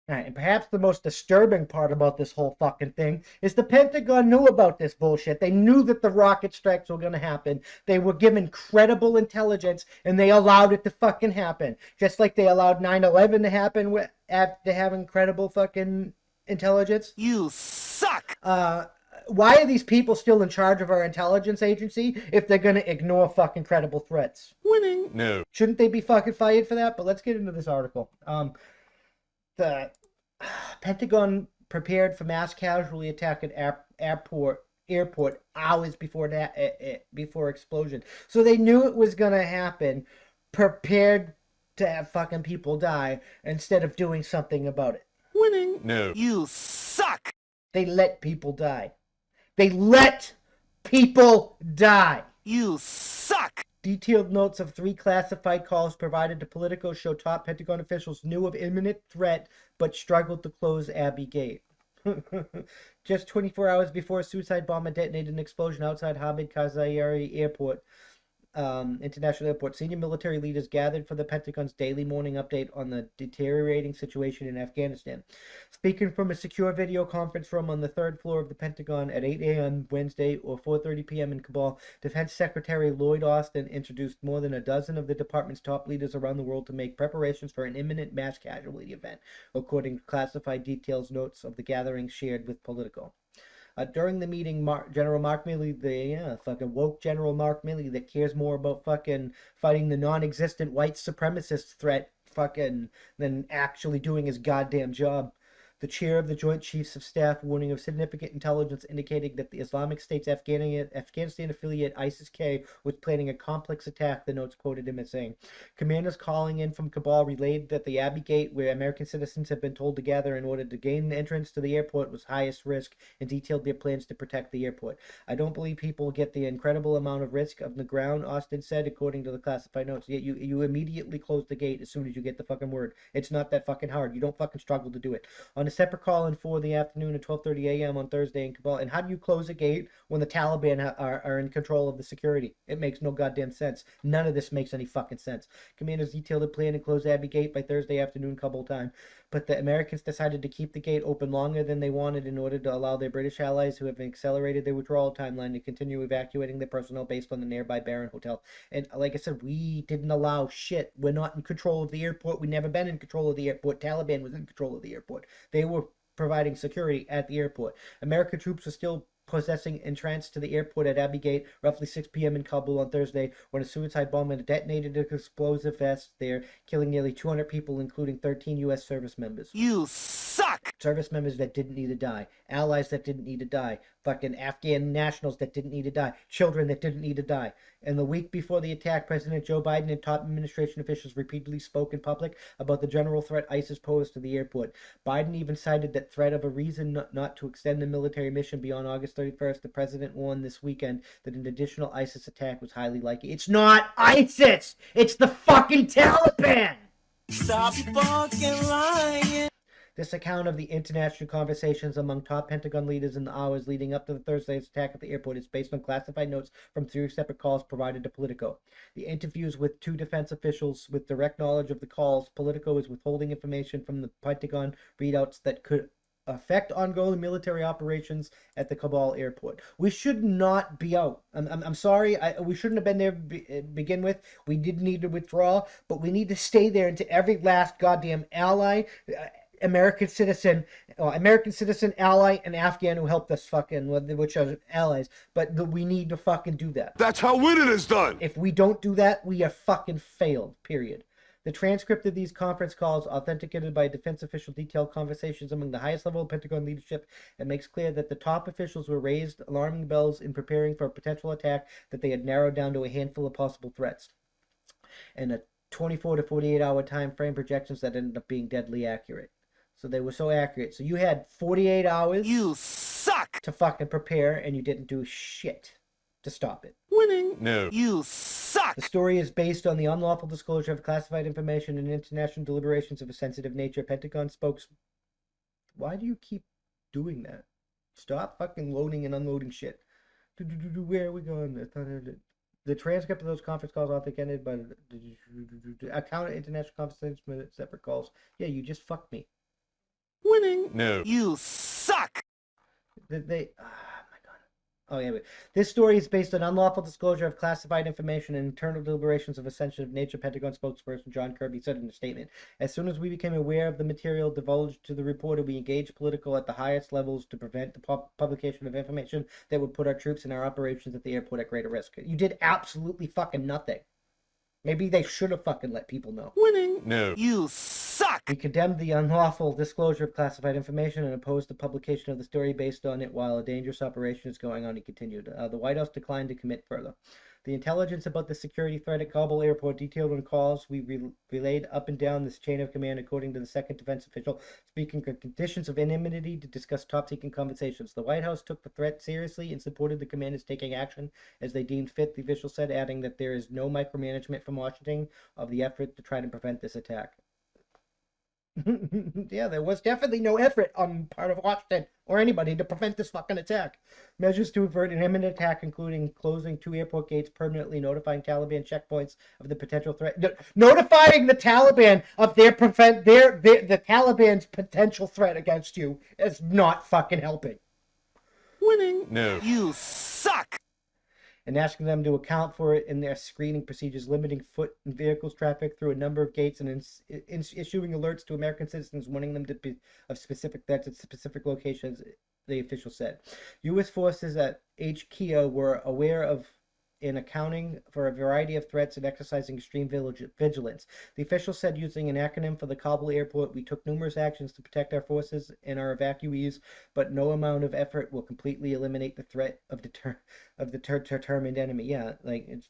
Right, and perhaps the most disturbing part about this whole fucking thing is the Pentagon knew about this bullshit. They knew that the rocket strikes were going to happen. They were given credible intelligence, and they allowed it to fucking happen. Just like they allowed 9/11 to happen after having credible fucking intelligence. You suck! Why are these people still in charge of our intelligence agency if they're going to ignore fucking credible threats? Winning. No. Shouldn't they be fucking fired for that? But let's get into this article. The Pentagon prepared for mass casualty attack at airport hours before explosion. So they knew it was gonna happen, prepared to have fucking people die instead of doing something about it. Winning. No. You suck! They let people die. They let people die. You suck! Detailed notes of 3 classified calls provided to Politico show top Pentagon officials knew of imminent threat but struggled to close Abbey Gate. Just 24 hours before a suicide bomber detonated an explosion outside Hamid Karzai Airport, International Airport, senior military leaders gathered for the Pentagon's daily morning update on the deteriorating situation in Afghanistan. Speaking from a secure video conference room on the 3rd floor of the Pentagon at 8 a.m. Wednesday or 4:30 p.m. in Kabul, Defense Secretary Lloyd Austin introduced more than a dozen of the department's top leaders around the world to make preparations for an imminent mass casualty event, according to classified details notes of the gathering shared with Politico. During the meeting, General Mark Milley, the fucking woke General Mark Milley that cares more about fucking fighting the non-existent white supremacist threat fucking than actually doing his goddamn job. The chair of the Joint Chiefs of Staff warning of significant intelligence indicating that the Islamic State's Afghanistan affiliate ISIS-K was planning a complex attack, the notes quoted him as saying. Commanders calling in from Kabul relayed that the Abbey Gate, where American citizens have been told to gather in order to gain entrance to the airport, was highest risk and detailed their plans to protect the airport. I don't believe people get the incredible amount of risk of the ground, Austin said, according to the classified notes. Yet you immediately close the gate as soon as you get the fucking word. It's not that fucking hard. You don't fucking struggle to do it. On a separate call in 4 the afternoon at 12:30 a.m. on Thursday in Kabul. And how do you close a gate when the Taliban are in control of the security? It makes no goddamn sense. None of this makes any fucking sense. Commanders detailed a plan to close Abbey Gate by Thursday afternoon Kabul time, but the Americans decided to keep the gate open longer than they wanted in order to allow their British allies, who have accelerated their withdrawal timeline, to continue evacuating their personnel based on the nearby Barron Hotel. And like I said, we didn't allow shit. We're not in control of the airport. We've never been in control of the airport. Taliban was in control of the airport. They were providing security at the airport. American troops were still possessing entrance to the airport at Abbey Gate roughly 6 p.m. in Kabul on Thursday when a suicide bomber detonated an explosive vest there, killing nearly 200 people, including 13 U.S. service members. You suck! Service members that didn't need to die. Allies that didn't need to die. Fucking Afghan nationals that didn't need to die. Children that didn't need to die. And the week before the attack, President Joe Biden and top administration officials repeatedly spoke in public about the general threat ISIS posed to the airport. Biden even cited that threat of a reason not to extend the military mission beyond August 31st. The president warned this weekend that an additional ISIS attack was highly likely. It's not ISIS! It's the fucking Taliban! Stop fucking lying! This account of the international conversations among top Pentagon leaders in the hours leading up to the Thursday's attack at the airport is based on classified notes from 3 separate calls provided to Politico. The interviews with 2 defense officials with direct knowledge of the calls, Politico is withholding information from the Pentagon readouts that could affect ongoing military operations at the Kabul airport. We should not be out. I'm sorry. We shouldn't have been there to begin with. We did need to withdraw, but we need to stay there until every last goddamn ally, American citizen, ally, and Afghan who helped us fucking, which are allies. But we need to fucking do that. That's how winning is done. If we don't do that, we are fucking failed, period. The transcript of these conference calls, authenticated by a defense official, detailed conversations among the highest level of Pentagon leadership and makes clear that the top officials were raised alarming bells in preparing for a potential attack that they had narrowed down to a handful of possible threats. And a 24 to 48 hour time frame projections that ended up being deadly accurate. So they were so accurate. So you had 48 hours. You suck! To fucking prepare, and you didn't do shit to stop it. Winning. No. You suck! The story is based on the unlawful disclosure of classified information and international deliberations of a sensitive nature. Pentagon spokesman. Why do you keep doing that? Stop fucking loading and unloading shit. Where are we going? The transcript of those conference calls authenticated by the account of international conversations with separate calls. Yeah, you just fucked me. Winning? No. You suck! They oh my god. Oh yeah, this story is based on unlawful disclosure of classified information and internal deliberations of a sensitive nature, Pentagon spokesperson John Kirby said in a statement. As soon as we became aware of the material divulged to the reporter, we engaged political at the highest levels to prevent the publication of information that would put our troops and our operations at the airport at greater risk. You did absolutely fucking nothing. Maybe they should have fucking let people know. Winning? No. You suck! We condemned the unlawful disclosure of classified information and opposed the publication of the story based on it while a dangerous operation is going on, he continued. The White House declined to commit further. The intelligence about the security threat at Kabul airport detailed on calls we relayed up and down this chain of command, according to the second defense official, speaking of conditions of anonymity to discuss top-secret conversations. The White House took the threat seriously and supported the commanders taking action as they deemed fit, the official said, adding that there is no micromanagement from Washington of the effort to try to prevent this attack. Yeah, there was definitely no effort on part of Washington or anybody to prevent this fucking attack. Measures to avert an imminent attack, including closing 2 airport gates, permanently notifying Taliban checkpoints of the potential threat. Notifying the Taliban of the Taliban's potential threat against you is not fucking helping. Winning? No. You suck! And asking them to account for it in their screening procedures, limiting foot and vehicles traffic through a number of gates, and issuing alerts to American citizens, warning them to be of specific threats at specific locations, the official said. U.S. forces at HKIA were aware of in accounting for a variety of threats and exercising extreme vigilance. The official said, using an acronym for the Kabul airport, we took numerous actions to protect our forces and our evacuees, but no amount of effort will completely eliminate the threat of the determined enemy. Yeah, like it's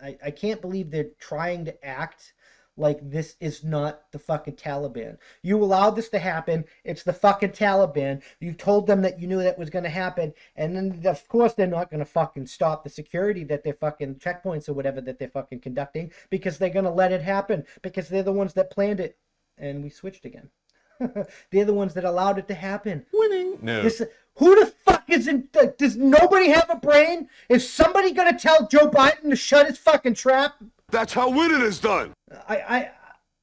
I can't believe they're trying to act like this is not the fucking Taliban. You allowed this to happen. It's the fucking Taliban. You told them that you knew that was going to happen. And then, of course, they're not going to fucking stop the security that they're fucking checkpoints or whatever that they're fucking conducting, because they're going to let it happen, because they're the ones that planned it. And we switched again. They're the ones that allowed it to happen. Winning? No. Who the fuck is in... Does nobody have a brain? Is somebody going to tell Joe Biden to shut his fucking trap? That's how winning is done.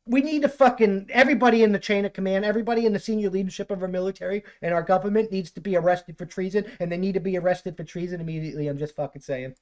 We need to fucking... Everybody in the chain of command, everybody in the senior leadership of our military and our government needs to be arrested for treason, and they need to be arrested for treason immediately. I'm just fucking saying.